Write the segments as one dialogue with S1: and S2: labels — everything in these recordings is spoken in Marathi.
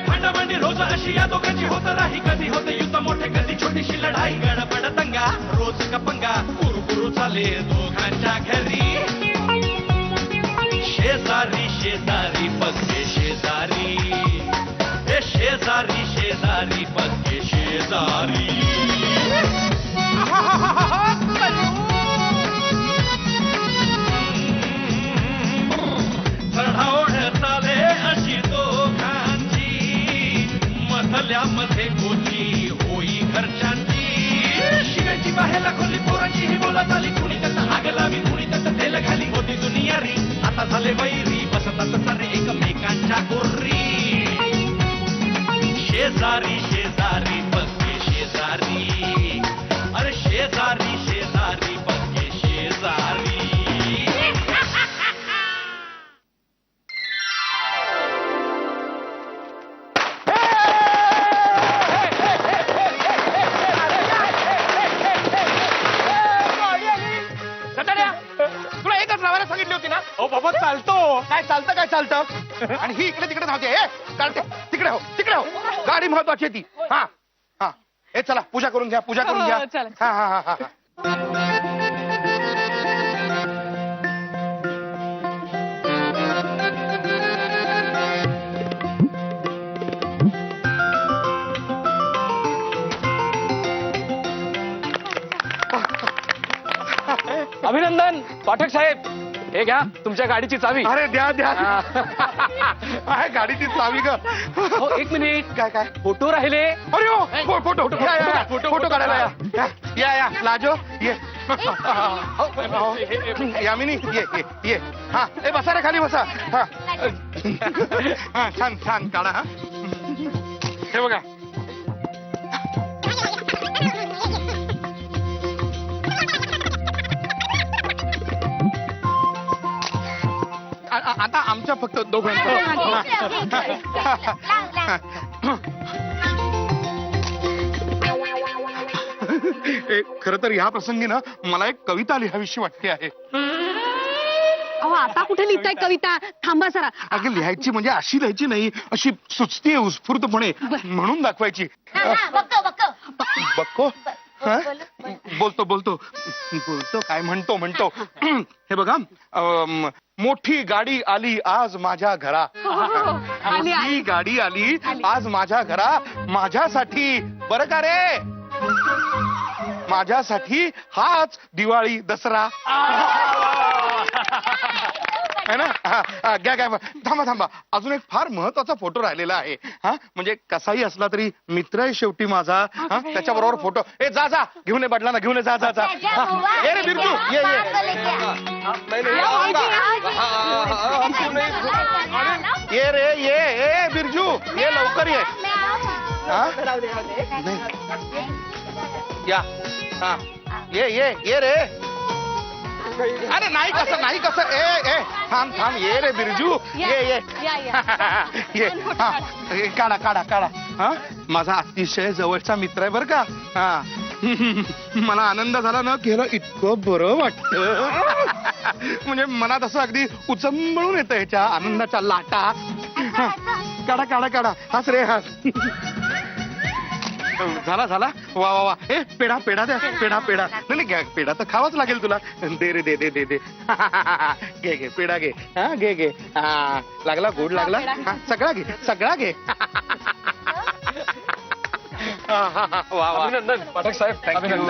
S1: भांडाभांडी रोज अशी या दोघांची होत राही. कधी होते युद्ध मोठे, कधी छोटीशी लढाई. गडबड दंगा, रोज कपंगा, कुरकुरू चाले दोघांच्या घरी. शेजारी शेजारी पक्के शेजारी, हे शेजारी शेजारी पक्के शेजारी. चढाओढ चाले अशी दोघांची, मधल्यामध्ये कोची होई घरच्यांची. शिव्याची बाहेला खोली पोरांची ही बोला झाली. कुणी त्यात आग लावी, कुणी त्यात तेल घाली. होती दुनिया री, आता झाले वैरी. बसतात सारे एकमेकांच्या गोरी. शेजारी शेजारी पक्के शेजारी, अरे शेजारी शेजारी पक्के शेजारी.
S2: तुला एकच लावायला सांगितली होती ना?
S3: ओ बाबा चालतो.
S2: काय चालतं आणि ही इकडे तिकडे धावते. चालते तिकडे हो, तिकडे हो. गाडी महत्वाची ती. हा हा, हे चला पूजा करून घ्या, पूजा करून घ्या. हा हा हा हा.
S3: अभिनंदन पाठक साहेब, हे घ्या तुमच्या गाडीची चावी.
S2: अरे द्या द्या. आहे गाडीची चावी ग.
S3: हो, एक मिनिट.
S2: काय काय
S3: फोटो राहिले.
S2: अरे हो, फोटो फोटो काढायला या लाजो ये. यामिनी ये. हा, ए बसा रे खाली बसा. हा छान छान काढा. हा हे बघा. आता आमच्या फक्त दोघांचं. खर तर ह्या प्रसंगी ना मला एक कविता लिहावीशी वाटते आहे.
S4: अहो आता कुठे लिहिताय कविता? थांबा जरा.
S2: अगं लिहायची म्हणजे अशी लिहायची नाही, अशी सुचतीये उत्स्फूर्तपणे म्हणून दाखवायची. बक्को बोलतो काय म्हणतो. हे बघा, मोठी गाडी आली आज माझ्या घरा. मोठी गाडी आली आज माझ्या घरा. माझ्यासाठी बरं का रे, माझ्यासाठी हाच दिवाळी दसरा. है ना? घ्या थांबा. अजून एक फार महत्वाचा फोटो राहिलेला आहे. हा म्हणजे कसाही असला तरी मित्र आहे शेवटी माझा. त्याच्याबरोबर फोटो. ए जा घेऊन ये, बडला ना घेऊन ये. जा. ये रे बिरजू, ये. ये रे ये बिरजू, ये लवकर ये. या हा ये रे. अरे नाही कसं. ए थांब ये रे बिरजू, ये. हा काढा. हा माझा अतिशय जवळचा मित्र आहे बरं का. हा मला आनंद झाला ना की ह्याला इतकं बरं वाटतं. म्हणजे मनात असं अगदी उचंबळून येतं ह्याच्या आनंदाच्या लाटा. काढा. हास रे हास. झाला. वा. ए पेढा द्या. पेढा नाही पेढा तर खावाच लागेल तुला. दे रे दे. घे पेढा घे. हा घे. हा लागला, गोड लागला. हा सगळा घे. वा.
S3: अभिनंदन पाठक साहेब,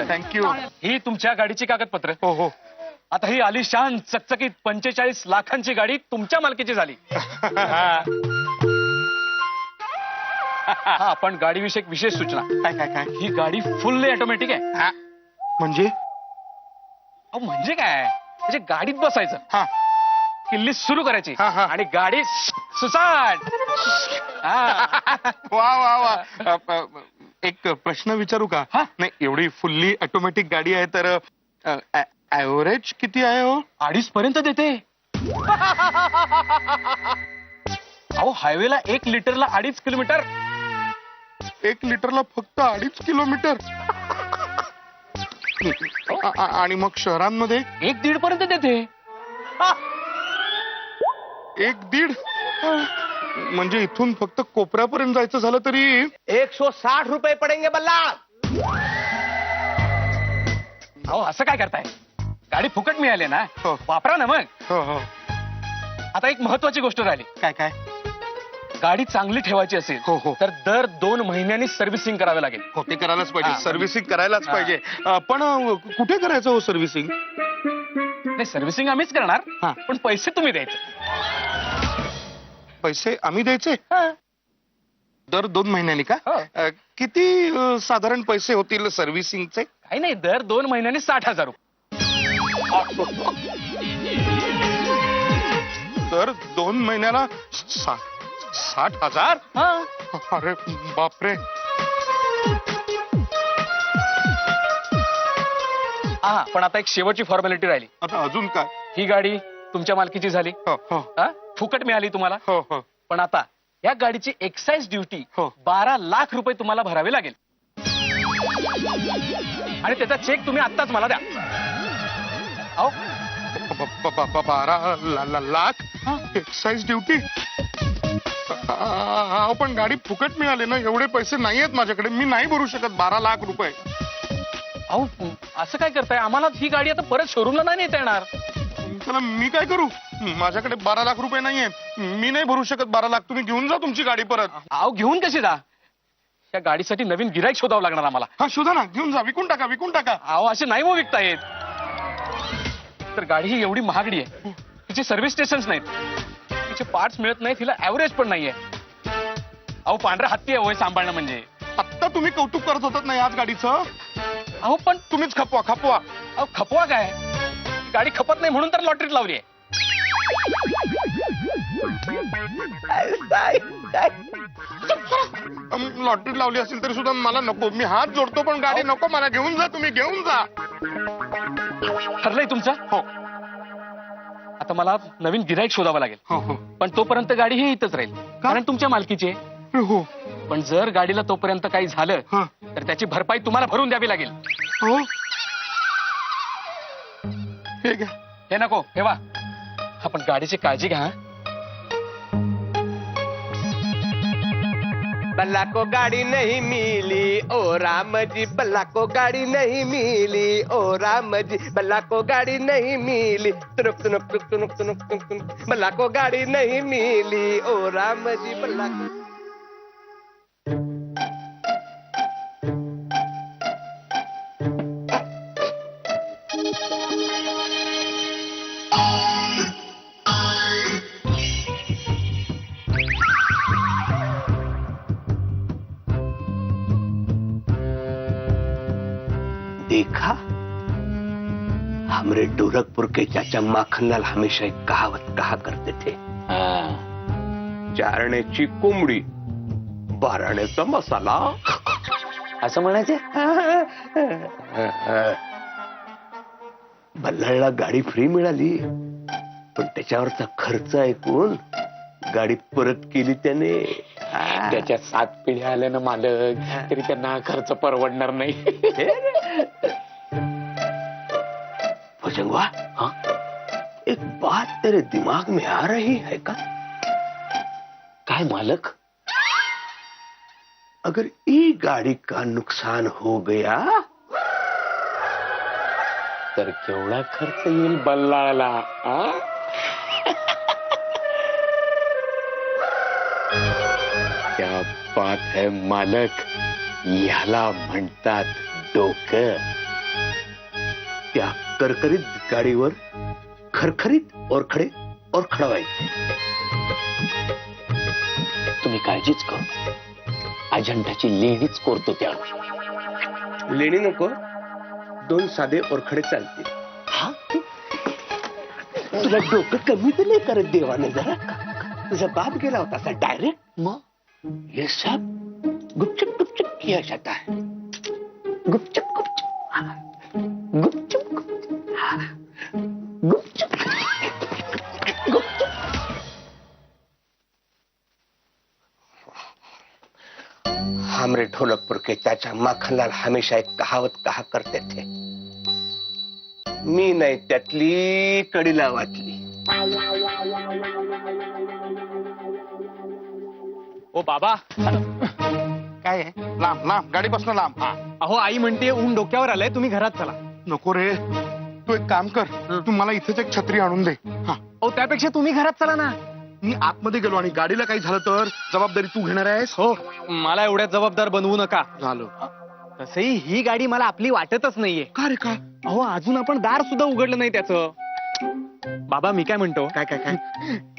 S2: थँक्यू.
S3: ही तुमच्या गाडीची कागदपत्र.
S2: हो.
S3: आता ही आलिशान चकचकीत 45 लाखांची गाडी तुमच्या मालकीची झाली. हा पण गाडीविषयी एक विशेष सूचना.
S2: काय
S3: ही गाडी फुल्ली ऑटोमॅटिक आहे.
S2: म्हणजे
S3: म्हणजे काय, म्हणजे गाडीत बसायचं,
S2: हा
S3: किल्ली सुरू करायची
S2: हा.
S3: आणि गाडी सुसाट.
S2: वा. एक प्रश्न विचारू का? नाही, एवढी फुल्ली ऑटोमॅटिक गाडी आहे तर ऍव्हरेज किती आहे हो?
S3: 2.5 पर्यंत देते. अहो हायवेला 1 लिटरला 2.5 किलोमीटर.
S2: 1 लिटरला फक्त 2.5 किलोमीटर. आणि मग शहरांमध्ये
S3: 1-1.5 पर्यंत देते.
S2: 1-1.5 म्हणजे इथून फक्त कोपऱ्यापर्यंत जायचं झालं तरी
S5: 160 रुपये पडेंगे बल्ला.
S3: अहो असं काय करताय? गाडी फुकट मिळाली ना,
S2: हो.
S3: वापरा ना मग.
S2: हो हो
S3: आता एक महत्वाची गोष्ट राहिली.
S2: काय काय
S3: गाडी चांगली ठेवायची असेल
S2: हो, हो.
S3: तर दर 2 महिन्यांनी सर्व्हिसिंग करावी लागेल.
S2: हो ते करायलाच पाहिजे,
S3: हा.
S2: सर्व्हिसिंग करायलाच
S3: हा.
S2: पाहिजे. पण कुठे करायचं हो सर्व्हिसिंग?
S3: नाही, सर्व्हिसिंग आम्हीच करणार,
S2: हा.
S3: पण पैसे तुम्ही द्यायचे.
S2: पैसे आम्ही द्यायचे
S3: हा.
S2: दर 2 महिन्यांनी का?
S3: हो.
S2: किती साधारण पैसे होतील सर्व्हिसिंगचे?
S3: काही नाही, दर 2 महिन्यांनी 60,000 रुपये.
S2: दर 2 महिन्याला 60,000?
S3: हा.
S2: अरे बापरे.
S3: हा, पण आता एक शेवटची फॉर्मॅलिटी राहिली.
S2: आता अजून काय?
S3: ही गाडी तुमच्या मालकीची झाली,
S2: हो हो
S3: हा? फुकट मिळाली तुम्हाला.
S2: हो हो
S3: पण आता या गाडीची एक्साइज ड्युटी
S2: हो.
S3: 12 लाख रुपये तुम्हाला भरावे लागेल. आणि त्याचा चेक तुम्ही आत्ताच मला द्या. अहो
S2: 12 लाख
S3: हा.
S2: Excise duty. पण गाडी फुकट मिळाली ना, एवढे पैसे नाही आहेत माझ्याकडे, मी नाही भरू शकत 12 लाख रुपये.
S3: अहो असं काय करताय? आम्हाला ही गाडी आता परत शोरूमला नाही नेता येणार.
S2: त्याला मी काय करू? माझ्याकडे 12 लाख रुपये नाहीये, मी नाही भरू शकत 12 लाख. तुम्ही घेऊन जा तुमची गाडी परत.
S3: अहो घेऊन कशी जा? या गाडीसाठी नवीन गिराईक शोधावं लागणार आम्हाला.
S2: हा शोधा ना, घेऊन जा, विकून टाका, विकून टाका.
S3: अहो असे नाही हो विकता येत. तर गाडी ही एवढी महागडी आहे, तिचे सर्व्हिस स्टेशन्स नाहीत, तिचे पार्ट्स मिळत नाहीत, तिला ऍव्हरेज पण नाहीये. अहो पांढरा हत्ती आहे होय सांभाळणं म्हणजे.
S2: आत्ता तुम्ही कौतुक करत होतात ना याच गाडीचं.
S3: अहो पण
S2: तुम्हीच खपवा खपवा.
S3: अहो खपवा काय? गाडी खपत नाही म्हणून तर लॉटरीत लावली आहे.
S2: लॉटरी लावली असेल तरी सुद्धा मला नको. मी हात जोडतो पण गाडी नको मला. घेऊन जा तुम्ही, घेऊन जा.
S3: ठरलंय तुमचं?
S2: हो
S3: आता मला नवीन गिराईक शोधावं लागेल,
S2: हो हो
S3: पण तोपर्यंत गाडी ही इथंच राहील, कारण तुमच्या मालकीची आहे.
S2: हो
S3: पण जर गाडीला तोपर्यंत काही झालं
S2: हा.
S3: तर त्याची भरपाई तुम्हाला भरून द्यावी लागेल.
S2: हो हे घ्या.
S3: हे नको, ठेवा. आपण गाडीची काळजी घ्या.
S5: बल्ला को गाड़ी नहीं मिली ओ राम जी, बल्ला को गाड़ी नहीं मिली ओ राम जी, बल्ला को गाड़ी नहीं मिली, तुनुक तुनुक तुनुक तुनुक तुनुक तुनुक तुनुक, बल्ला को गाड़ी नहीं मिली ओ राम जी, बल्ला को. देखा, हमरे ढोलकपुर के चाचा माखनलाल हमेशा एक कहावत कहा करते थे, चारण्याची कोंबडी बाराण्याचा मसाला. असं म्हणायचे. बल्लाळला गाडी फ्री मिळाली, पण त्याच्यावरचा खर्च ऐकून गाडी परत केली त्याने.
S3: त्याच्या 7 पिढ्या आल्या ना मालक, तरी त्यांना खर्च परवडणार नाही.
S5: भुजंगवा, हाँ? एक बात तेरे दिमाग में आ रही है का?
S3: काय मालक?
S5: अगर ई गाड़ी का नुकसान हो गया
S3: तर केवढा खर्च येईल बल्लाळला? क्या बात है मालक, याला म्हणतात डोकं.
S5: त्या करकरीत गाडीवर खरखरीत ओरखडे और खडवायचे.
S3: तुम्ही काळजीच करू, अजंठाची लेणीच कोरतो त्या.
S5: लेणी नको, 2 साधे ओरखडे चालतील.
S3: हा?
S5: तुला डोकं कमी तर नाही करत देवाने जरा? तुझा बाप गेला होता असा डायरेक्ट.
S3: मग
S5: ये सब गुपचुप गुपचुप किया जाता है. गुपचुप गुपचुप, हाँ. गुपचुप गुपचुप, हाँ. गुपचुप गुपचुप. हमरे ढोलकपुर के चाचा माखनलाल हमेशा एक कहावत कहा करते थे, मी नाही त्यातली कडीला वाटली.
S3: ओ बाबा
S2: काय आहे? लांब लांब गाडीपासून लांब.
S3: अहो आई म्हणते ऊन डोक्यावर आलंय, तुम्ही घरात चला.
S2: नको रे, तू एक काम कर, तू मला इथेच एक छत्री आणून दे. हा,
S3: अहो त्यापेक्षा तुम्ही घरात चला ना.
S2: मी आतमध्ये गेलो आणि गाडीला काही झालं तर जबाबदारी तू घेणार आहेस.
S3: हो, मला एवढ्या जबाबदार बनवू नका.
S2: झालं.
S3: तसही ही गाडी मला आपली वाटतच नाहीये.
S2: का रे, का?
S3: अहो अजून आपण दार सुद्धा उघडलं नाही त्याचं. बाबा मी काय म्हणतो,
S2: काय काय काय?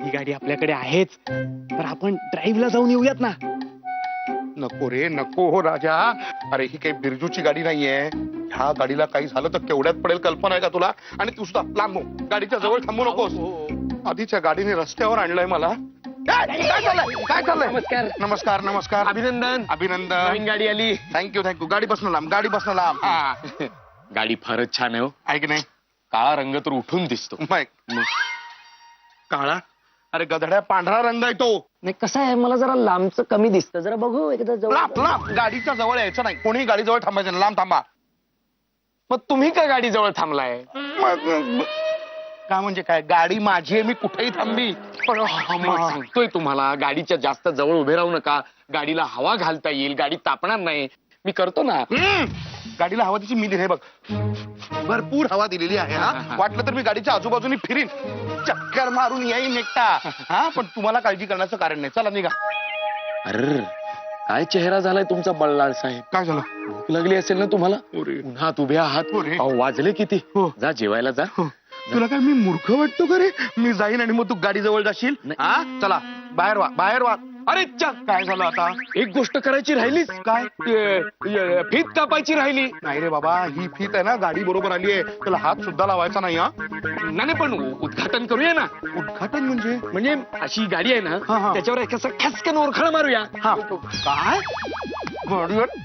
S3: ही गाडी आपल्याकडे आहेच, तर आपण ड्राईव्हला जाऊन येऊयात ना.
S2: नको रे, नको हो राजा. अरे ही काही बिरजूची गाडी नाहीये. ह्या गाडीला काही झालं तर केवढ्यात पडेल कल्पना आहे का तुला? आणि तू सुद्धा लांब हो. गाडीच्या जवळ थांबू नकोस. आधीच्या गाडीने रस्त्यावर आणलंय मला. काय चाललंय, काय चाललंय?
S3: नमस्कार.
S2: नमस्कार नमस्कार.
S3: अभिनंदन,
S2: अभिनंदन.
S3: नवीन गाडी आली.
S2: Thank you thank you. गाडी बसणं लांब, गाडी बसणं लांब.
S3: गाडी फारच छान आहे हो.
S2: ऐक नाही,
S3: काळा रंग तर उठून दिसतो.
S2: काळा? अरे गधड्या, पांढरा रंग आहे तो.
S6: नाही कसं आहे, मला जरा लांबचं कमी दिसतं, जरा बघू एकदा जवळ.
S2: लांब लांब, गाडीच्या जवळ यायचं नाही. कोणी गाडी जवळ थांबायचं नाही. लांब थांबा.
S3: मग तुम्ही का गाडी जवळ थांबलाय?
S2: का म्हणजे काय? गाडी माझी आहे, मी कुठेही थांबी.
S3: पण मग सांगतोय तुम्हाला, गाडीच्या जास्त जवळ उभे राहू नका. गाडीला हवा घालता येईल, गाडी तापणार नाही. मी करतो ना.
S2: गाडीला हवा तिची मी दिली बघ. भरपूर हवा दिलेली आहे. हा, वाटलं तर मी गाडीच्या आजूबाजूनी फिरीन, चक्कर मारून येईन एकटा. हा, पण तुम्हाला काळजी करण्याचं कारण नाही. चला निघा.
S3: अरे काय चेहरा झालाय तुमचा बल्लाळ साहेब.
S2: काय झालं?
S3: भूक लागली असेल ना तुम्हाला?
S2: अरे.
S3: उन्हात उभे आहात.
S2: अरे.
S3: अहो, वाजले किती?
S2: हो.
S3: जा जेवायला जा.
S2: तुला काय मी मूर्ख वाटतो का रे? मी जाईन आणि मग तू गाडी जवळ जाशील.
S3: नाही.
S2: हा, चला बाहेर वा, बाहेर वा.
S3: अरे
S2: काय झालं आता?
S3: एक गोष्ट करायची राहिलीच.
S2: काय?
S3: फीत कापायची राहिली.
S2: नाही रे बाबा, ही फीत आहे ना, गाडी बरोबर आली आहे, त्याला हात सुद्धा लावायचा नाही. हा,
S3: नाही पण उद्घाटन करूया ना.
S2: उद्घाटन म्हणजे?
S3: म्हणजे अशी गाडी आहे ना,
S2: हा, हा.
S3: त्याच्यावर एक असं खसकन ओरखडा मारूया.
S2: हा, काय?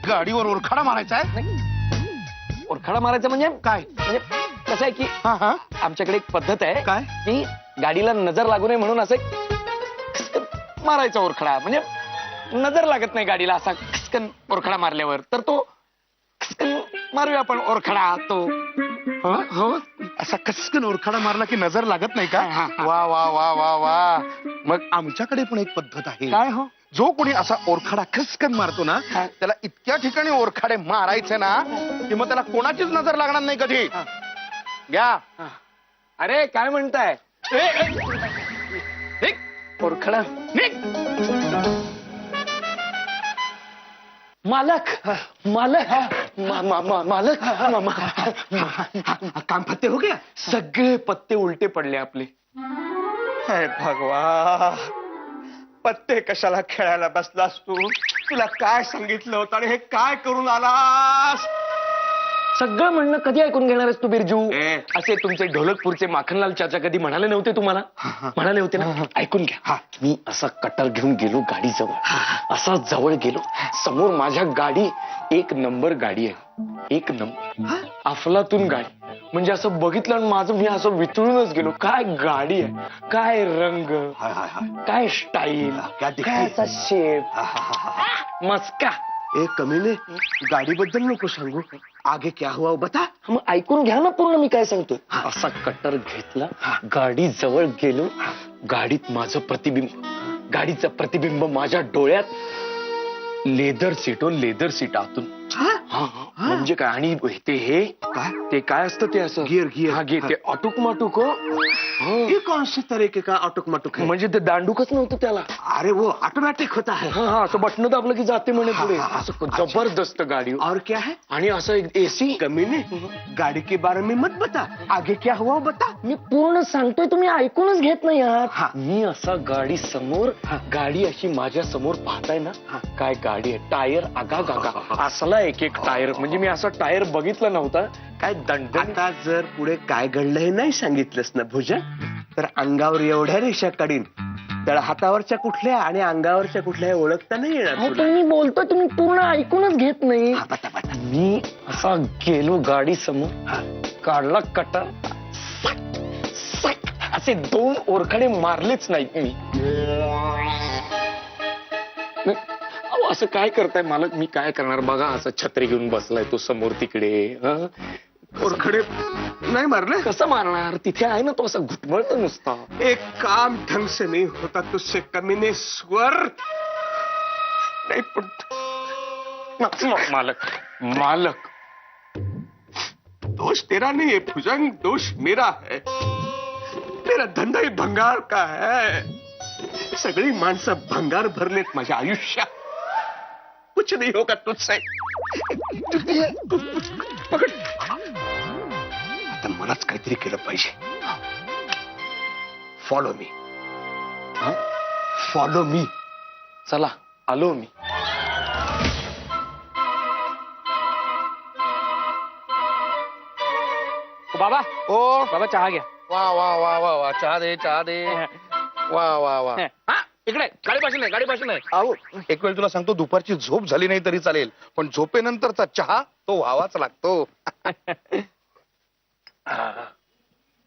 S2: गाडीवर ओरखडा मारायचा आहे?
S3: ओरखडा मारायचा म्हणजे
S2: काय?
S3: म्हणजे कसं आहे की
S2: हा हा.
S3: आमच्याकडे एक पद्धत आहे
S2: काय?
S3: की गाडीला नजर लागू नये म्हणून असं खसकन मारायचा ओरखडा. म्हणजे नजर लागत नाही गाडीला असा खसकन ओरखडा मारल्यावर, तर तो खसकन मारूया आपण ओरखडा तो.
S2: हो, असा कचकन ओरखडा मारला की नजर लागत नाही का?
S3: हा, हा.
S2: वा वा वा वा वा. मग आमच्याकडे पण एक पद्धत आहे.
S3: काय हो?
S2: जो कोणी असा ओरखडा खसकन मारतो ना,
S3: हा.
S2: त्याला इतक्या ठिकाणी ओरखडे मारायचे ना की मग त्याला कोणाचीच नजर लागणार नाही कधी. घ्या.
S3: अरे काय म्हणताय? ओरखडा
S2: निघ.
S3: मालक मालक मालक
S2: काम पत्ते हो गया.
S3: सगळे पत्ते उलटे पडले आपले.
S5: हे भगवा, पत्ते कशाला खेळायला बसलास तू? तुला काय सांगितलं होतं आणि हे काय करून आलास?
S3: सगळं म्हणणं कधी ऐकून घेणार आहेस तू बिरजू?
S5: ए.
S3: असे तुमचे ढोलकपूरचे माखनलाल चाचा कधी म्हणाले नव्हते तुम्हाला? म्हणाले होते ना. ऐकून घ्या. मी असा कटर घेऊन गेलो गाडीजवळ, असा जवळ गेलो, समोर माझ्या गाडी एक नंबर गाडी आहे. एक नंबर अफलातून गाडी. म्हणजे असं बघितलं आणि माझं मी असं वितळूनच गेलो. काय गाडी आहे, काय रंग, काय स्टाईल, काय असा शेप, मस्का.
S5: ए कमीने, गाडीबद्दल नको सांगू. आगे क्या हुआ बता.
S3: मग ऐकून घ्या ना पूर्ण मी काय सांगतोय. असा कटर घेतला, गाडी जवळ गेलो, गाडीत माझं प्रतिबिंब, गाडीचं प्रतिबिंब माझ्या डोळ्यात. लेदर सीट आतून. म्हणजे काय? आणि ते हे
S5: काय?
S3: ते काय असतं ते असं
S5: गिअर
S3: हा गिअर. ते ऑटोक माटुक.
S5: ये कौन से तरीके का ऑटोमेटिक है?
S3: म्हणजे ते दांडूकच नव्हतं त्याला.
S5: अरे वो ऑटोमेटिक होता है.
S3: हा हा, असं बटन दाबलं की जाते म्हणे पुढे.
S5: हा, हा,
S3: असं
S5: अच्छा.
S3: जबरदस्त गाडी.
S5: और क्या है?
S3: आणि असं एक एसी.
S5: कमीने, गाड़ी के बारे में मत बता. आगे क्या हुआ बता.
S3: मी पूर्ण सांगतोय, तुम्ही ऐकूनच घेत नाही
S5: हा.
S3: आहात. मी असा गाडी समोर, गाडी अशी माझ्या समोर पाहताय ना, काय गाडी आहे. टायर आगा गागा असला एक एक टायर. म्हणजे मी असा टायर बघितला नव्हता. काय दंड.
S5: आता जर पुढे काय घडलं हे नाही सांगितलंस ना भुजन, तर अंगावर एवढ्या रेषा काढीन, तर हातावरच्या कुठल्या आणि अंगावरच्या कुठल्या ओळखता नाही येणार तुला.
S3: पण मी बोलतोय, तुम्ही पूर्ण ऐकूनच घेत नाही.
S5: हा, बता बता.
S3: मी असा गेलो गाडी समोर, काढला कटर, असे 2 ओरखडे मारलेच नाहीत मी. अहो, असं काय करताय मालक? मी काय करणार बघा. असं छत्री घेऊन बसलाय तो समोर तिकडे.
S5: ओरखडे नहीं मारले?
S6: कसं मारणार? तिथे आहे ना तो असं घुटमळतो नुसता.
S5: एक काम ढंग से नहीं होता तुझसे कमीने स्वर. नहीं पण
S3: मालक मालक
S5: दोष तेरा नहीं है भुजंग, दोष मेरा है. मेरा धंदा ही भंगार का है. सगळी माणसं भंगार भरलेत माझ्या आयुष्यात. कुछ नहीं होगा तुझसे. पकड. आता मलाच काहीतरी केलं पाहिजे. Follow me. Follow me.
S3: चला आलो मी. बाबा
S2: ओ
S3: बाबा चहा घ्या.
S6: वा वा वा वा वा, चहा दे चहा दे. वा वा वा.
S3: हा, इकडे गाडीपासून आहे गाडीपासून आहे.
S2: अहो एक वेळ तुला सांगतो, दुपारची झोप झाली नाही तरी चालेल, पण झोपेनंतरचा चहा तो व्हावाच लागतो.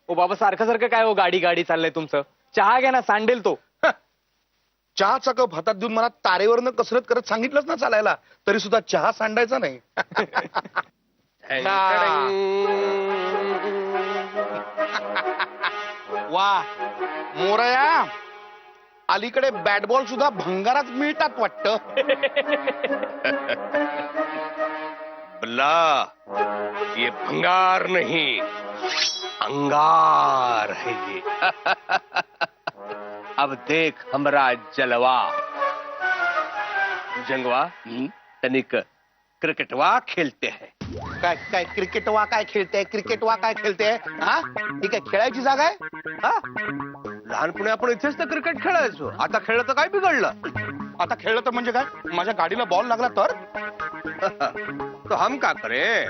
S3: ओ बाबा सारखं सारखं काय हो गाडी गाडी चाललंय तुमचं. चहा घ्या ना, सांडेल तो.
S2: चहाचा कप हातात देऊन मला तारेवरनं कसरत करत सांगितलंच ना चालायला, तरी सुद्धा चहा सांडायचा नाही. वा मोरया, अलीकडे बॅट बॉल सुद्धा भंगारात मिळतात वाटतं.
S5: बल्ला, ये भंगार नहीं अंगार है ये. अब देख हमरा जलवा. जंगवा तनिक क्रिकेटवा खेलते हैं.
S2: काय काय क्रिकेटवा काय खेळते, क्रिकेटवा काय खेळते? हा ही काय खेळायची जागा आहे? हा
S5: लहानपणी आपण इथेच तर क्रिकेट खेळायचो. आता खेळलं तर काय बिघडलं?
S2: आता खेळलं तर म्हणजे काय? माझ्या गाडीला बॉल लागला तर?
S5: तो हम क्या करें?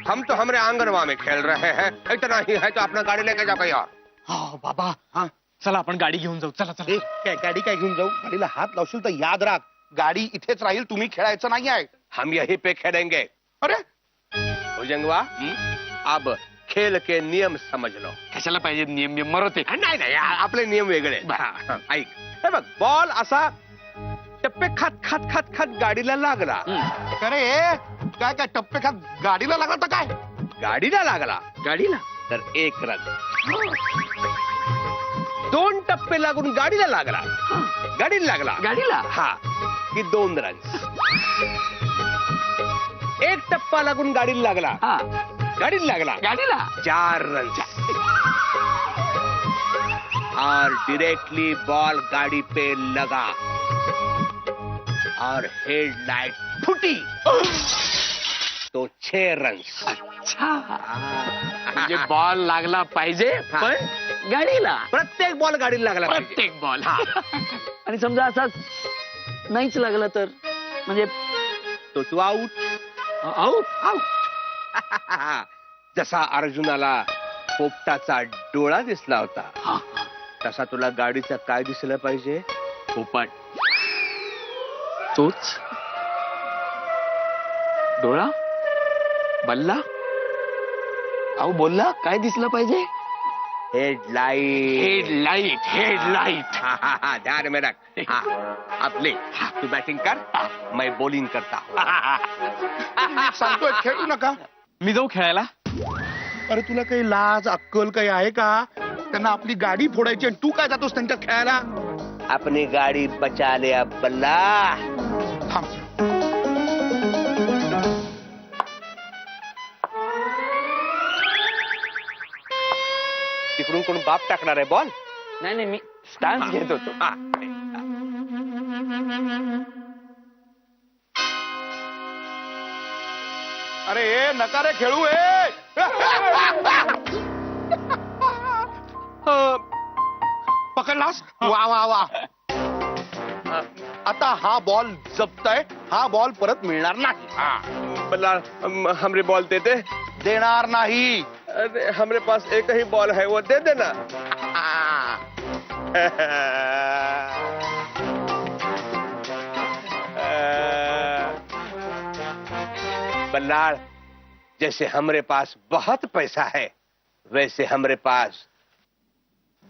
S5: हम तो हमारे आंगनवा में खेल रहे हैं. इतना ही है तो अपना गाड़ी लेके जाओ यार.
S3: हा बाबा हा चला आपण गाडी घेऊन जाऊ. चला चला.
S2: ए, काय गाडी काय घेऊन जाऊ? गाडीला हात लावशील तर याद राख, गाडी इथेच राहील, तुम्ही खेळायचं नाही आहे.
S5: हम यहीं पे खेलेंगे.
S2: अरे
S5: भुजंगवा, अब खेल के नियम समझ लो.
S3: कशाला पाहिजे नियम बियम मरते.
S5: नाही नाही, आपले नियम वेगळे. ऐक, हे बघ, बॉल असा टप्पे खात खात खात खात गाडीला लागला.
S2: अरे काय काय टप्पे खात गाडीला लागला तर काय?
S5: गाडीला लागला
S3: गाडीला
S5: तर 1 रन. 2 टप्पे लागून गाडीला लागला. गाडीला लागला
S3: गाडीला
S5: हा की 2 रन. 1 टप्पा लागून गाडीला लागला.
S3: हा
S5: गाडीला लागला
S3: गाडीला
S5: 4 रन. और डायरेक्टली बॉल गाड़ी पे लगा और हेडलाइट फूटी तो 6 रन.
S3: म्हणजे बॉल लागला पाहिजे पण गाडीला.
S5: प्रत्येक बॉल गाडीला लागला पाहिजे.
S3: प्रत्येक बॉल.
S6: आणि समजा असाच नाहीच लागला तर म्हणजे
S5: तो तू आउट.
S6: Out
S5: out. जसा अर्जुनाला पोपटाचा डोळा दिसला होता तसा तुला गाडीचं काय दिसलं पाहिजे?
S3: पोपट. तोच डोळा बल्ला.
S6: अहो बोलला काय दिसलं पाहिजे?
S5: हेडलाइट.
S3: Headlight headlight.
S5: ध्यान में रख. अब ले, तू बैटिंग कर, मैं बॉलिंग करता हूँ.
S2: सांगतोय खेळू नका.
S3: मी जाऊ खेळायला.
S2: अरे तुला काही लाज अक्कल काही आहे का? त्यांना आपली गाडी फोडायची आणि तू काय जातोस त्यांच्या खेळायला?
S5: अपनी गाड़ी बचा ले अब बल्ला.
S2: थांब.
S5: तिकडून कोण बाप टाकणार आहे बॉल?
S6: नाही नाही, मी स्टान्स घेत होतो.
S5: हा.
S2: अरे ए नका रे खेळू. पकडलास? वा वा वा. आता हा बॉल जपताय, हा बॉल परत मिळणार नाही.
S5: बल्ला, हमरे बॉल देते.
S2: देणार नाही.
S5: अरे हमरे पास एक ही बॉल है, वो दे देना. बल्लाड़, जैसे हमरे पास बहुत पैसा है वैसे हमरे पास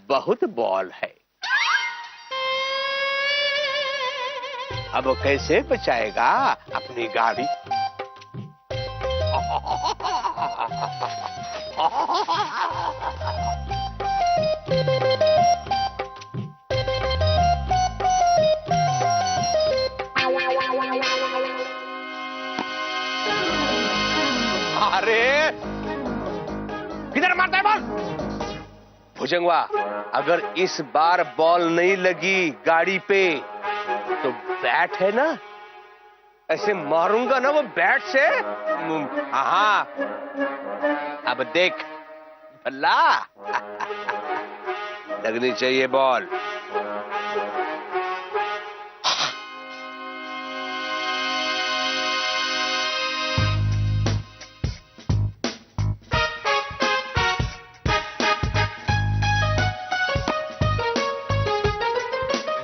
S5: बहुत बॉल है. अब वो कैसे बचाएगा अपनी गाड़ी? भुजंगवा, अगर इस बार बॉल नहीं लगी गाड़ी पे तो बैट है ना, ऐसे मारूंगा ना वो बैट से। हाँ, अब देख भला लगनी चाहिए बॉल।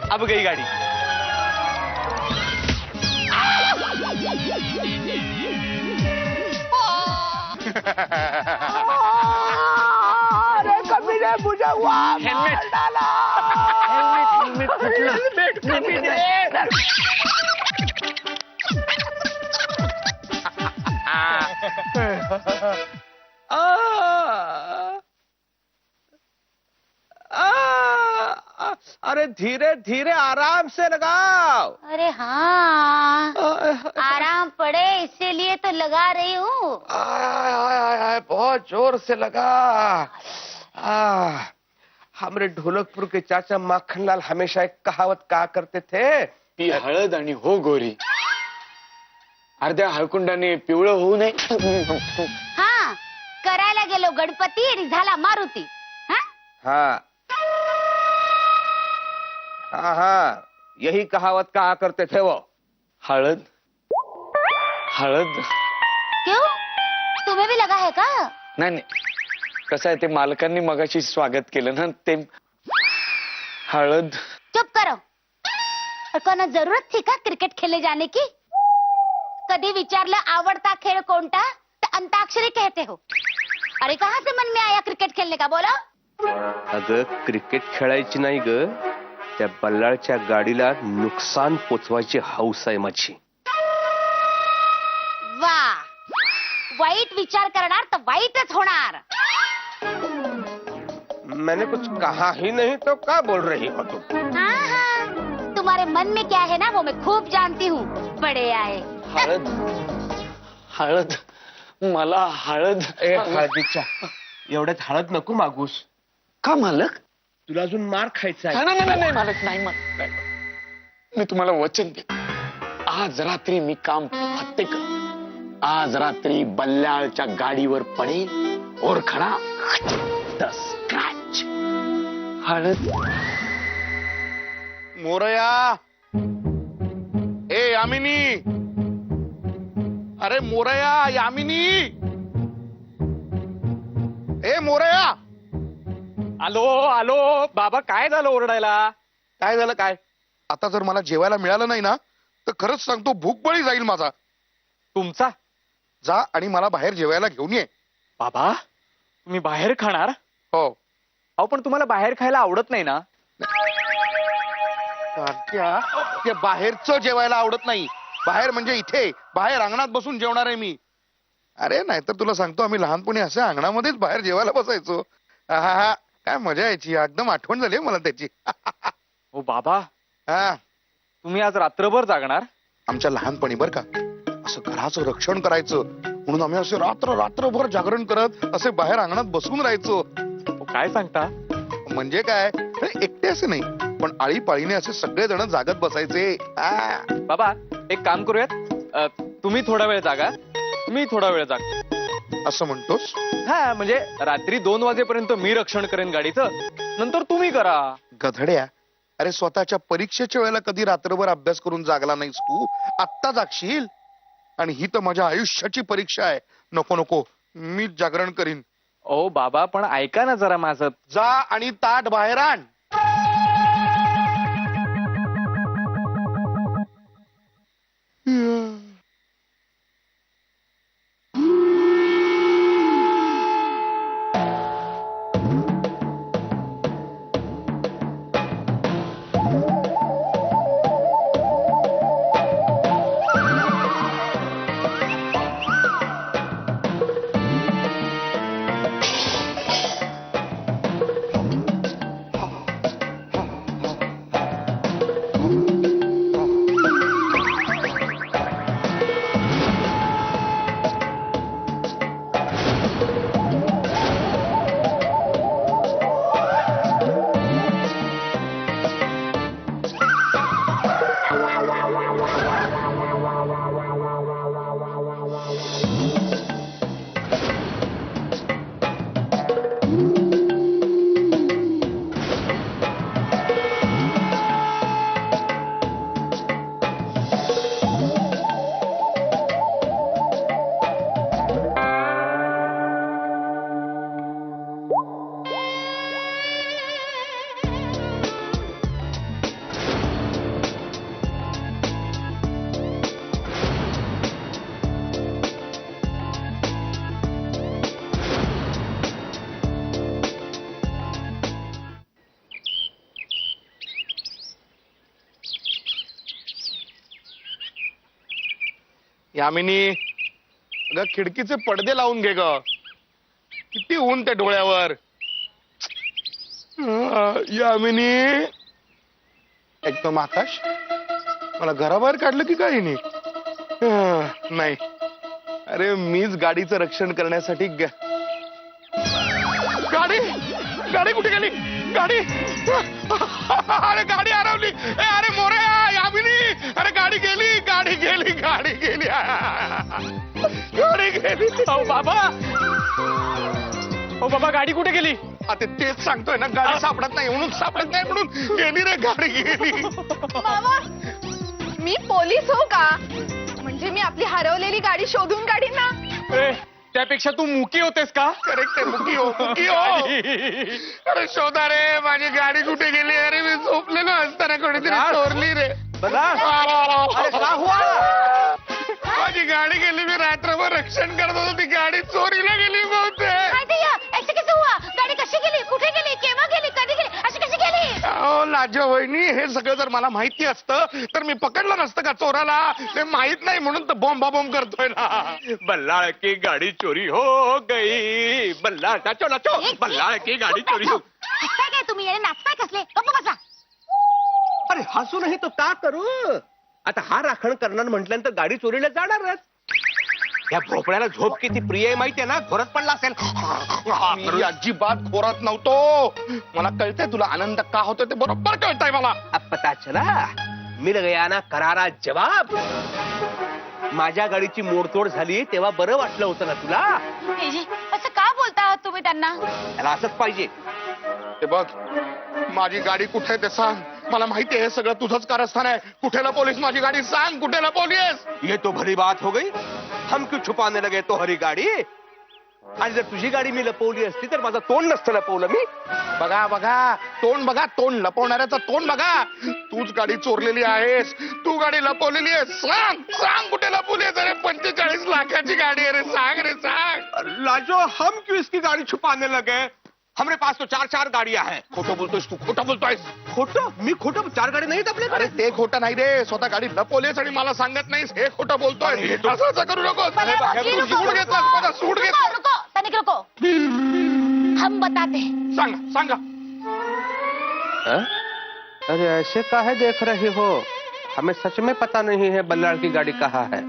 S3: अब गई गाड़ी।
S6: अरे कभी ने बुझा हुआ
S3: हेलमेट
S6: डाला। हेलमेट कभी ने।
S5: अरे धीरे धीरे आराम से लगाओ।
S7: अरे हाँ, आराम पड़े इसीलिए तो लगा रही हूँ।
S5: आय, आय, आय, आय, बहुत जोर से लगा। हमारे ढोलकपुर के चाचा माखनलाल हमेशा एक कहावत कहा करते थे,
S3: ती हळद आणि हो गोरी, अर्ध्या हळकुंडाने पिवळं होऊ नये।
S7: हाँ, करायला गेलो गणपती आणि झाला मारुती। हाँ?
S5: हाँ हाँ हाँ, यही कहावत कहा करते थे वो।
S3: हळद हळद
S7: क्यों, तुम्हें भी लगा है का?
S3: नाही नाही, कसं आहे ते मालकांनी मगाशी स्वागत केलं ना, ते हळद।
S7: चुप करो। और कोना जरूरत थी का क्रिकेट खेलने जाने की? कधी विचारलं आवडता खेळ कोणता तर अंताक्षरी कहते हो। अरे कहाँ से मन में आया क्रिकेट खेलने का, बोलो?
S5: अगं क्रिकेट खेळायची नाही ग, त्या बल्लाळच्या गाडीला नुकसान पोचवायची हौस आहे माझी।
S7: वाह, वाईट विचार करणार तर वाईटच होणार।
S5: मैंने कुछ कहा ही नहीं तो क्या बोल रही हो तुम?
S7: हाँ हाँ, तुम्हारे मन में क्या है ना वो मैं खूब जानती हूँ, बड़े आए।
S3: हळद हळद, मला हळद।
S5: हळदीच्या एवढ्यात हळद नको मागूस,
S3: का मालक?
S5: तुला अजून मार खायचा आहे।
S3: नाही नाही नाही मालक, नाही मालक, मी तुम्हाला वचन देतो, आज रात्री मी काम फत्ते कर। आज रात्री बल्लाळच्या गाडीवर पडेल और खडा द स्क्रॅच। हळद
S2: मोरया, ए यामिनी, अरे मोरया, यामिनी, ए मोरया।
S3: आलो आलो बाबा, काय झालं ओरडायला?
S2: काय झालं काय? आता जर मला जेवायला मिळालं नाही ना तर खरंच सांगतो भूकबळी जाईल माझा।
S3: तुमचा?
S2: जा आणि मला बाहेर जेवायला घेऊन ये।
S3: बाबा तुम्ही बाहेर खाणार?
S2: हो।
S3: अहो पण तुम्हाला बाहेर खायला आवडत नाही ना?
S2: कार्ट्या, ते बाहेरचं जेवायला आवडत नाही। बाहेर म्हणजे इथे बाहेर अंगणात बसून जेवणार आहे मी। अरे नाहीतर तुला सांगतो, आम्ही लहानपणी असे अंगणामध्येच बाहेर जेवायला बसायचो। हा, काय मजा यायची, एकदम आठवण झाली मला त्याची।
S3: हो बाबा,
S2: हा,
S3: तुम्ही आज रात्रभर जागणार?
S2: आमच्या लहानपणी बर का असं घराचं रक्षण करायचं म्हणून आम्ही असे रात्रभर जागरण करत असे बाहेर अंगणात बसून राहायचो।
S3: हो, काय सांगता?
S2: म्हणजे काय, एकटे असे नाही पण आळीपाळीने असे सगळे जण जागत बसायचे। हा,
S3: बाबा एक काम करूयात, तुम्ही थोडा वेळ जागा, मी थोडा वेळ जागा।
S2: असं म्हणतोस?
S3: हा, म्हणजे रात्री 2 वाजेपर्यंत मी रक्षण करेन गाडीचं, नंतर तुम्ही करा।
S2: गधड्या, अरे स्वतःच्या परीक्षेच्या वेळेला कधी रात्रभर अभ्यास करून जागला नाहीस तू, आत्ता जागशील? आणि ही तर माझ्या आयुष्याची परीक्षा आहे। नको नको, मी जागरण करीन।
S3: ओ बाबा पण ऐका ना जरा माझं।
S2: जा आणि ताट बाहेर आण। यामिनी अगं खिडकीचे पडदे लावून घे ग. किती ऊन त्या डोळ्यावर. यामिनी एकदम आकाश मला घराबाहेर काढलं की काही नाही. नाही अरे मीच गाडीचं रक्षण करण्यासाठी गाडी गाडी कुठे गेली. गाडी अरे गाडी हरवली. अरे मोरया यामिनी अरे गाडी गेली गाडी गेली गाडी गेली गाडी गेली.
S3: अहो बाबा गाडी कुठे गेली.
S2: आता तेच सांगतोय ना गाडी सापडत नाही म्हणून गेली रे गाडी गेली.
S4: मामा मी पोलीस हो का म्हणजे मी आपली हरवलेली गाडी शोधून काढीन ना.
S3: ए, त्यापेक्षा तू मुकी होतेस का.
S2: करेक्ट आहे मुकी हो. अरे शोधा रे माझी गाडी कुठे गेली. अरे मी झोपलेलो असताना कोणीतरी चोरली रे. माझी गाडी गेली. मी रात्रभर रक्षण करत होतो ती गाडी चोरीला गेली बहुतेक.
S7: ऐसे कैसे हुआ गाडी कशी गेली कुठे गेली केव्हा गेली कधी गेली अशी कशी गेली.
S2: अहो लाजा वहिनी हे सगळं जर मला माहिती असतं तर मी पकडलं नसतं का चोराला. ते माहित नाही म्हणून तर बॉम्ब करतोय ना.
S5: बल्लाळ की गाडी चोरी हो गई. Ballal nacho nacho. बल्लाळ की गाडी चोरी हो.
S7: हसताय काय तुम्ही आणि नाचताय कसले गप्प बसा.
S5: अरे हसू नाही तो का करू. आता हा राखण करणार म्हटल्यानंतर गाडी चोरीला जाणारच. या भोपळ्याला झोप किती प्रिय आहे माहितीये ना. घोरत पडला असेल.
S2: मी अजिबात खोरात नव्हतो. मला कळतंय तुला आनंद का होतो ते बरोबर कळतंय मला.
S5: अब पता चला मिल गया ना करारा जवाब. माझ्या गाडीची मोडतोड झाली तेव्हा बरं वाटलं होतं ना तुला.
S7: हेजी, असं का बोलता आहात तुम्ही त्यांना.
S5: त्याला असंच पाहिजे.
S2: ते बघ माझी गाडी कुठे आहे ते सांग. मला माहिती आहे हे सगळं तुझंच कारस्थान आहे. कुठेला पोलीस माझी गाडी सांग. कुठेला पोलीस.
S5: ये तो भली बात हो गई. हम क्यों छुपाने लगे तो हरी गाडी. आणि जर तुझी गाडी मी लपवली असती तर माझं तोंड नसतं लपवलं मी.
S2: बघा बघा तोंड लपवणाऱ्याचं तोंड बघा. तूच गाडी चोरलेली आहेस. तू गाडी लपवलेली आहे. सांग कुठे लपवली आहे. अरे 45 लाखाची गाडी आहे रे. सांग रे सांग.
S5: लाजो हम क्यों इसकी गाड़ी छुपाने लगे. हमारे पास तो 4 गाड़ियां हैं.
S2: खोटं बोलतोयस तू. खोटं बोलतोयस.
S5: खोटं मी खोटं 4 गाडी नाहीत
S2: अरे
S5: आपल्याकडे.
S2: ते खोटं नाही रे. स्वतः गाडी लपवलीस आणि मला सांगत नाहीस हे खोटं बोलतोय. असं करू नकोस. सूड घेतलास माझा सूड घेतला.
S7: रुको तनिक रुको हम बताते हैं.
S2: सांगा
S5: अरे ऐसे काहे देख रही हो. हमें सच में पता नहीं है बल्लाळ की गाड़ी कहाँ है.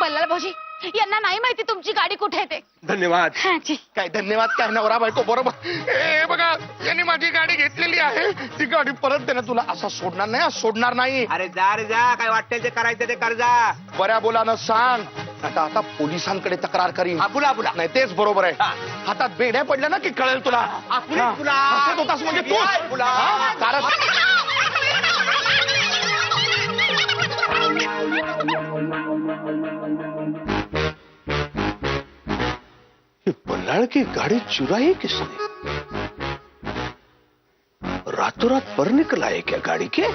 S7: बल्लाळ भाऊजी यांना नाही माहिती तुमची गाडी कुठे आहे ते.
S5: धन्यवाद.
S7: हा, जी.
S2: काय धन्यवाद काय नवरा बायको बरोबर. हे बघा यांनी माझी गाडी घेतलेली आहे. ती गाडी परत दे ना. तुला असा सोडणार नाही.
S5: अरे जा रे जा. काय वाटतं ते करायचं ते कर जा.
S2: बऱ्या बोलानं सांग. आता पोलिसांकडे तक्रार करीन.
S5: बुला
S2: नाही तेच बरोबर आहे. हातात बेड्या पडल्या ना की कळेल तुला.
S5: बुला बुला.
S2: हसत होतास म्हणजे तू
S5: बुला.
S8: बल्लाळ की गाड़ी चुराई किसने. रातों रात पर निकल आए क्या गाड़ी के.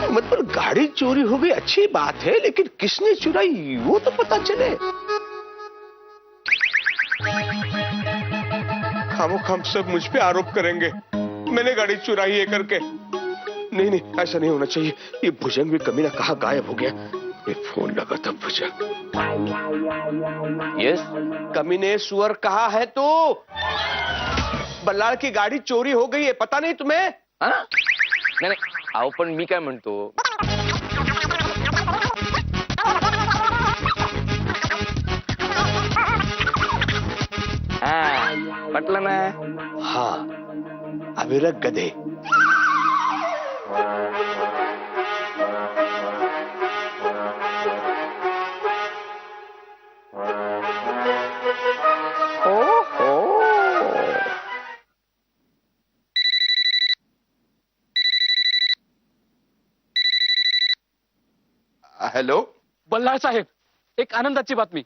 S8: मतलब गाड़ी चोरी हो गई अच्छी बात है लेकिन किसने चुराई वो तो पता चले.
S5: खामोखाम सब मुझ पे आरोप करेंगे मैंने गाड़ी चुराई है करके. नहीं ऐसा नहीं होना चाहिए. ये भुजंग भी कमीना कहाँ गायब हो गया. ये फोन लगा था भुजंग.
S6: येस
S5: कमीने सुअर कहाँ है तू. बल्लाळ की गाड़ी चोरी हो गई है पता नहीं तुम्हें.
S6: नाही अहो पण मी काय म्हणतो. पटलं ना.
S8: हाँ अविरक गधे.
S2: हॅलो
S3: बल्लाळ साहेब एक आनंदाची बातमी.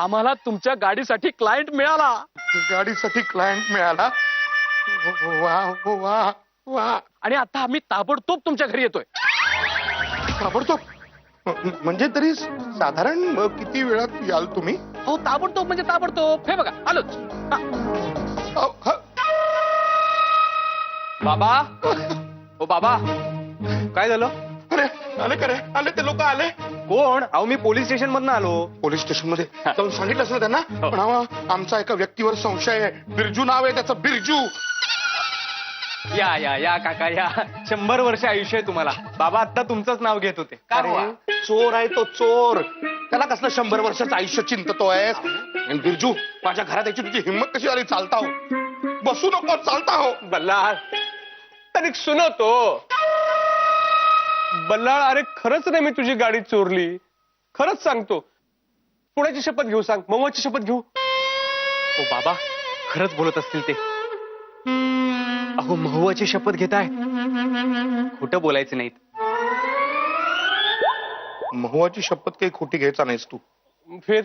S3: आम्हाला तुमच्या गाडीसाठी क्लायंट मिळाला.
S2: गाडीसाठी क्लायंट मिळाला. वा वा वा.
S3: आणि आता आम्ही ताबडतोब तुमच्या घरी येतोय.
S2: ताबडतोब म्हणजे तरी साधारण किती वेळात याल तुम्ही.
S3: हो ताबडतोब म्हणजे ताबडतोब. हे बघा आलोच.
S2: अ, ह,
S3: बाबा ओ बाबा
S5: काय झालं?
S2: अरे आले का रे? आले ते लोक आले.
S5: कोण? अहो मी पोलीस स्टेशन मधनं आलो.
S2: पोलीस स्टेशन मध्ये जाऊन सांगितलंस ना त्यांना? पण आमचा एका व्यक्तीवर संशय आहे. बिरजू नाव आहे त्याचं, बिरजू.
S5: या या या काका या. 100 वर्ष आयुष्य आहे तुम्हाला. बाबा आता तुमचंच नाव घेत होते. का
S2: अरे,
S5: बुवा?
S2: चोर आहे तो, चोर. त्याला कसलं 100 वर्षाचं आयुष्य चिंततोय? आणि बिरजू, माझ्या घरात याची तुझी हिंमत कशी आली? चालता हो, बसू नको, चालता हो.
S5: बल्लाळ तरी सुनो तो. बल्लाळ, अरे खरंच नाही मी तुझी गाडी चोरली. खरंच सांगतो. पुण्याची शपथ घेऊ, सांग. मवाची शपथ घेऊ. ओ बाबा, खरंच बोलत असतील ते. अहो महुआची शपथ घेताय. खोटं बोलायचं नाहीत.
S2: महुआची शपथ काही खोटी घ्यायचा नाहीस तू.
S5: फिर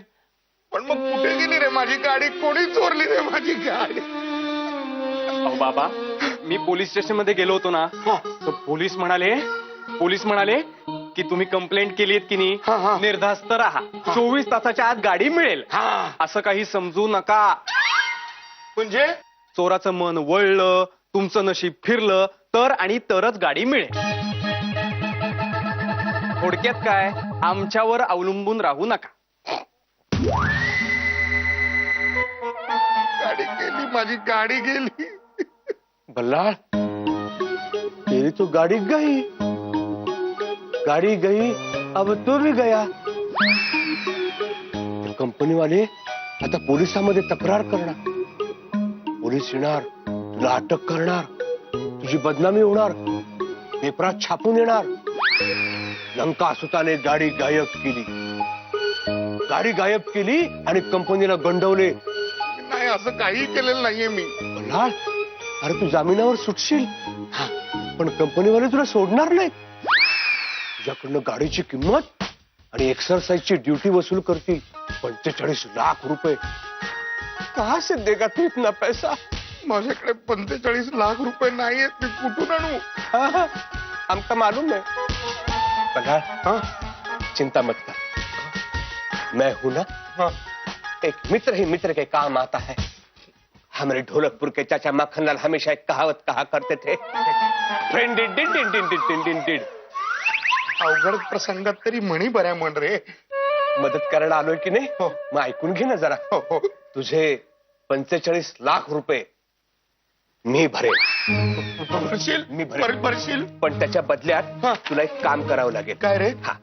S2: पण मग कुठे गेली रे माझी गाडी? कोणी चोरली रे माझी गाडी?
S5: अहो बाबा, मी पोलीस स्टेशन मध्ये गेलो होतो ना, तर पोलीस म्हणाले की तुम्ही कंप्लेंट केलीत की
S2: हा, हा.
S5: नाही, निर्धास्त राहा, 24 तासाच्या आत गाडी मिळेल.
S2: हा.
S5: असं काही समजू नका.
S2: म्हणजे
S5: चोराचं मन वळलं, तुमचं नशीब फिरलं तर आणि तरच गाडी मिळेल. थोडक्यात काय, आमच्यावर अवलंबून राहू नका.
S2: गाडी गेली, माझी गाडी गेली.
S8: बल्लाळ, तेरी तो गाड़ी गई, गाड़ी गई, अब तो भी गया. ते कंपनी वाले आता पोलिसांमध्ये तक्रार करणार. पोलीस येणार, तुला अटक करणार, तुझी बदनामी होणार, पेपरात छापून येणार. लंका सुताने गाडी गायब केली आणि कंपनीला गंडवले.
S2: नाही, असं काही केलेलं नाहीये मी.
S8: बल्लाळ, अरे तू जामिनावर सुटशील, पण कंपनीवाले तुला सोडणार नाही. तुझ्याकडनं गाडीची किंमत आणि एक्सरसाइजची ड्युटी वसूल करतील 45 लाख रुपये. कहा से देगा तू इतना पैसा?
S2: माझ्याकडे 45 लाख रुपये नाहीयेत, मी कुठून आणू?
S8: हमको मालूम है. बल्लाळ, चिंता मत कर, मैं हूं ना. एक मित्र ही मित्र के काम आता है. हमारे ढोलकपुर के चाचा माखनलाल हमेशा एक कहावत कहा करते थे, friend did did did did did did did.
S2: अवघड प्रसंगात तरी म्हणी बऱ्या म्हण रे.
S8: मदत करायला आलोय की नाही? मग ऐकून घे ना जरा. तुझे 45 लाख रुपये मी भरेल.
S2: भरशील?
S8: मी भरेल.
S2: भरशील?
S8: पण त्याच्या बदल्यात तुला एक काम करावं लागेल.
S2: काय रे?
S8: हा,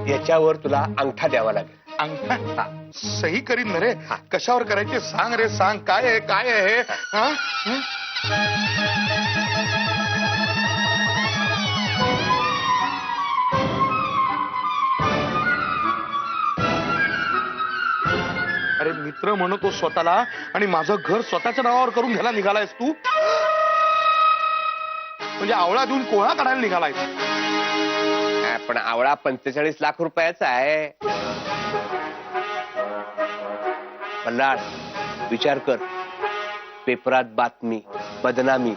S8: याच्यावर तुला अंगठा द्यावा लागेल.
S2: अंगठा? सही करीन ना रे. कशावर करायचे सांग रे, सांग. काय आहे, काय आहे हे? हा? अरे मित्र म्हणतो स्वतःला, आणि माझं घर स्वतःच्या नावावर करून घ्यायला निघालायस तू? म्हणजे आवळा देऊन कोळा काढायला निघालायस?
S5: पण आवळा 45 लाख रुपयाचा आहे.
S8: बल्लाळ, विचार कर. पेपरात बातमी, बदनामी,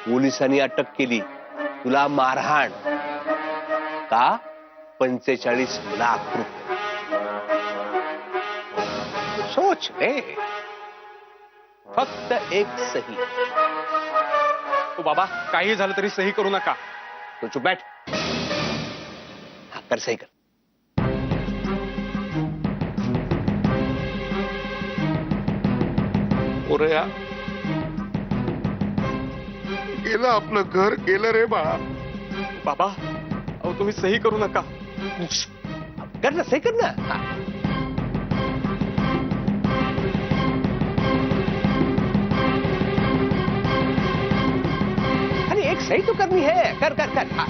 S8: पोलिसांनी अटक केली, तुला मारहाण. का? 45 लाख रुपये. सोच रे. फक्त एक सही.
S5: ओ बाबा, काही झालं तरी सही करू नका.
S8: तो चुप बैठ. हाँ, कर सही कर.
S2: पोरया, गेलं आपलं घर, गेलं रे बाळा.
S5: बाबा, अहो तुम्ही सही करू नका.
S8: कर ना, सही कर ना. हाँ. अरे एक सही तो करनी है. कर कर कर. हाँ.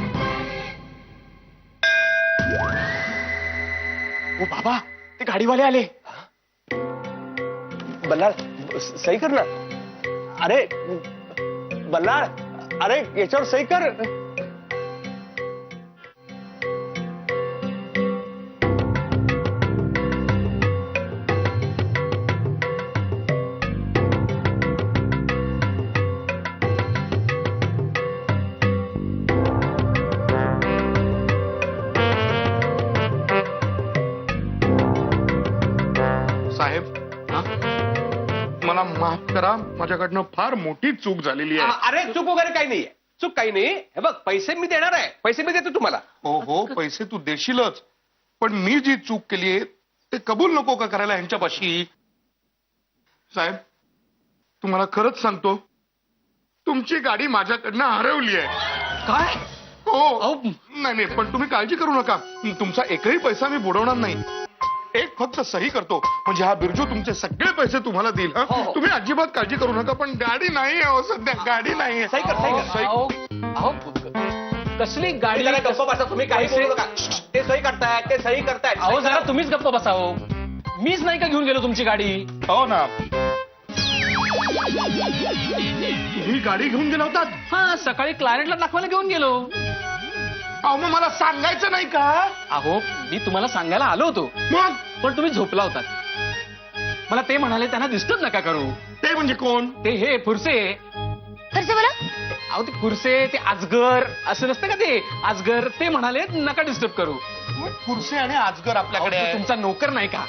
S5: ओ बाबा, ते गाडीवाले आले.
S8: बल्लाळ, सही कर ना. अरे बल्लाळ, अरे याच्यावर सही कर.
S2: साहेब, मला माफ करा, माझ्याकडनं फार मोठी चूक झालेली आहे.
S5: अरे चूक वगैरे काही नाहीये.
S8: चूक काही नाही. हे बघ, पैसे मी देणार आहे, पैसे मी देतो तुम्हाला.
S2: हो हो, पैसे तू देशीलच, पण मी जी चूक केली ते कबूल नको का करायला यांच्यापाशी? साहेब, तुम्हाला खरंच सांगतो, तुमची गाडी माझ्याकडनं हरवली आहे.
S3: काय?
S2: हो.
S3: अहो.
S2: नाही नाही, पण तुम्ही काळजी करू नका, तुमचा एकही पैसा मी बुडवणार नाही. एक फक्त सही करतो, म्हणजे हा बिरजू तुमचे सगळे पैसे तुम्हाला देईल. हं?
S8: हो, हो.
S2: तुम्ही अजिबात काळजी करू नका, पण गाडी नाही आहे सध्या, गाडी नाही
S8: सही कर, सही कर.
S3: अहो, अहो, कसली गाडी?
S8: जरा गप्प बसा, तुम्ही काही बोलू नका. ते सही करतायत, ते सही करतायत.
S3: अहो जरा तुम्हीच गप्प बसावं. मीच नाही का घेऊन गेलो तुमची गाडी?
S2: हो ना. तुम्ही गाडी घेऊन गेला होतात?
S3: हा, सकाळी क्लायंटला दाखवायला घेऊन गेलो.
S2: अहो मग मला सांगायचं नाही का?
S3: अहो, मी तुम्हाला सांगायला आलो होतो,
S2: मग
S3: पण तुम्ही झोपला होतात. मला ते म्हणाले त्यांना डिस्टर्ब नका करू.
S2: ते म्हणजे कोण?
S3: ते हे फुरसे.
S7: खर्च बोला.
S3: अहो ते फुरसे, ते अजगर असं नसतं का, ते अजगर, ते म्हणाले नका डिस्टर्ब करू.
S2: मग खुर्सी आणि आजगर आपल्याकडे
S3: अहो,
S2: आहे.
S3: तो तुमचा नोकर नाही का?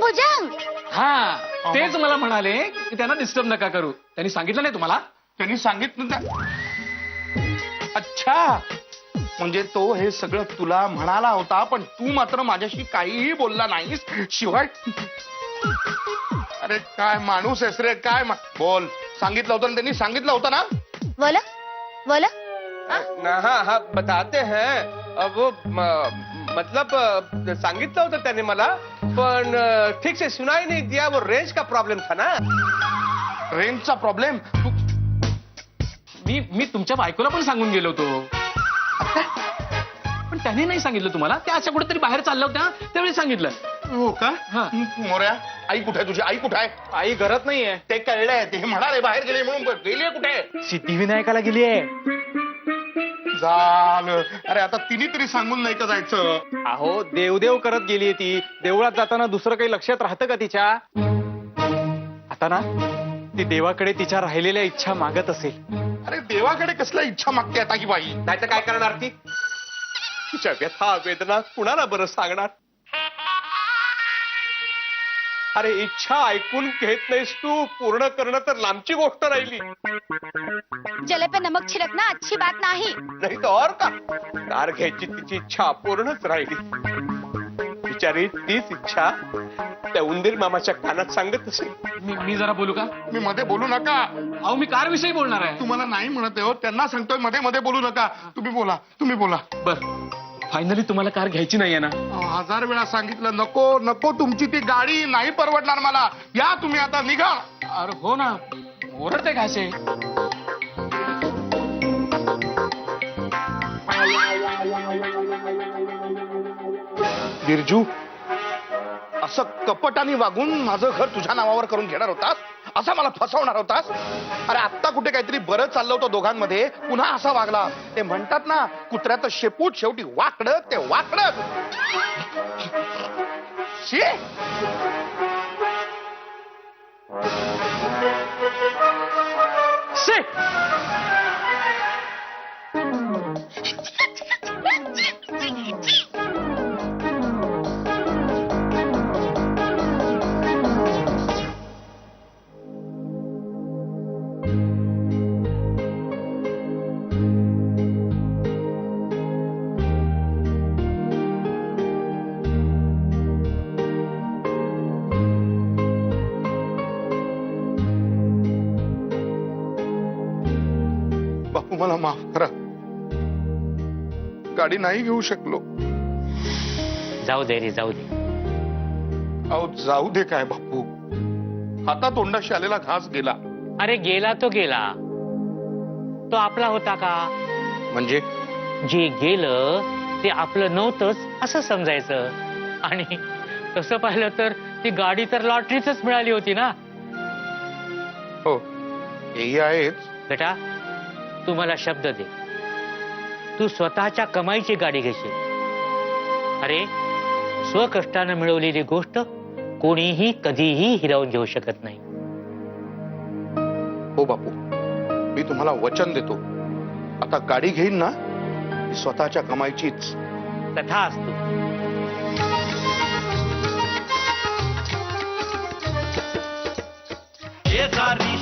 S7: भुजंग.
S3: हा, तेच मला म्हणाले की त्यांना डिस्टर्ब नका करू. त्यांनी सांगितलं नाही तुम्हाला?
S2: त्यांनी सांगितलं त्या- अच्छा, म्हणजे तो हे सगळं तुला म्हणाला होता, पण तू मात्र माझ्याशी काहीही बोलला नाहीस. शिवाय अरे काय माणूस आहेस रे, काय बोल. सांगितलं होतं ना त्यांनी, सांगितलं होतं ना?
S7: बोला बोला.
S8: हाँ हाँ बताते हैं. वो मतलब सांगितलं होतं त्याने मला, पण ठीक से सुनाई नहीं दिया. वो रेंज का प्रॉब्लेम था ना.
S2: रेंजचा प्रॉब्लेम?
S3: मी तुमच्या बायकोला पण सांगून गेलो होतो, पण त्याने नाही सांगितलं तुम्हाला. त्या अशा कुठेतरी बाहेर चालल्या होत्या, त्यावेळी सांगितलं.
S2: हो का?
S3: हा.
S2: मोऱ्या, आई कुठे आहे तुझी? आई कुठे आहे?
S3: आई घरात नाहीये.
S2: ते कळलंय, ते म्हणाले बाहेर गेले म्हणून. गेली कुठे?
S3: सिद्धिविनायकाला गेली आहे.
S2: झालं. अरे आता तिने तरी सांगून नाही का जायचं?
S9: अहो, देवदेव करत गेलीये ती. देवळात जाताना दुसरं काही लक्षात राहतं का तिच्या? आता ना ती देवाकडे तिच्या राहिलेल्या इच्छा मागत असेल.
S2: अरे देवाकडे कसल्या इच्छा मागते आता की बाई?
S8: नाही तर काय करणार ती? तिच्या व्यथा वेदना कुणाला बरं सांगणार? अरे इच्छा ऐकून घेत नाहीस तू, पूर्ण करणं तर लांबची गोष्ट राहिली.
S7: जले पे नमक छिड़कना अच्छी बात नाही.
S8: नाही तर और का? कार घ्यायची तिची इच्छा पूर्णच राहिली. बिचारी तीच इच्छा त्या उंदीर मामाच्या कानात सांगत असेल.
S3: मी जरा बोलू का?
S2: मी मध्ये बोलू नका.
S3: अहो, मी कार विषयी बोलणार आहे.
S2: तुम्हाला नाही म्हणत आहे हो, त्यांना सांगतोय मध्ये मध्ये बोलू नका. तुम्ही बोला, तुम्ही बोला.
S3: बर, फायनली तुम्हाला कार घ्यायची नाहीये ना?
S2: 1000 वेळा सांगितलं नको नको, तुमची ती गाडी नाही परवडणार मला. या तुम्ही आता, निघा.
S3: अरे हो ना, ओरडते घासे.
S2: बिरजू, असं कपटाने वागून माझं घर तुझ्या नावावर करून घेणार होतास? असा मला फसवणार होतास? अरे आत्ता कुठे काहीतरी बरं चाललं होतं दोघांमध्ये, पुन्हा असा वागला. ते म्हणतात ना, कुत्र्याचं शेपूट शेवटी वाकडं ते वाकडं. शी.
S3: शे.
S2: बापू मला माफ करा, गाडी नाही घेऊ शकलो.
S10: जाऊ दे रे, जाऊ दे.
S2: अहो जाऊ दे काय बापू, हातातोंडाशी आलेला घास गेला.
S10: अरे गेला तो गेला, तो आपला होता का?
S2: म्हणजे
S10: जे गेलं ते आपलं नव्हतंच असं समजायचं. आणि तसं पाहिलं तर ती गाडी तर लॉटरीच मिळाली होती ना.
S2: हो, हेही आहेच.
S10: बेटा, तू मला शब्द दे, तू स्वतःच्या कमाईची गाडी घेशील. अरे, स्वकष्टानं मिळवलेली गोष्ट कोणीही कधीही हिरावून घेऊ शकत नाही.
S2: हो बापू, मी तुम्हाला वचन देतो, आता गाडी घेईन ना, ती स्वतःच्या कमाईचीच.
S10: तथास्तु.
S1: शेजारी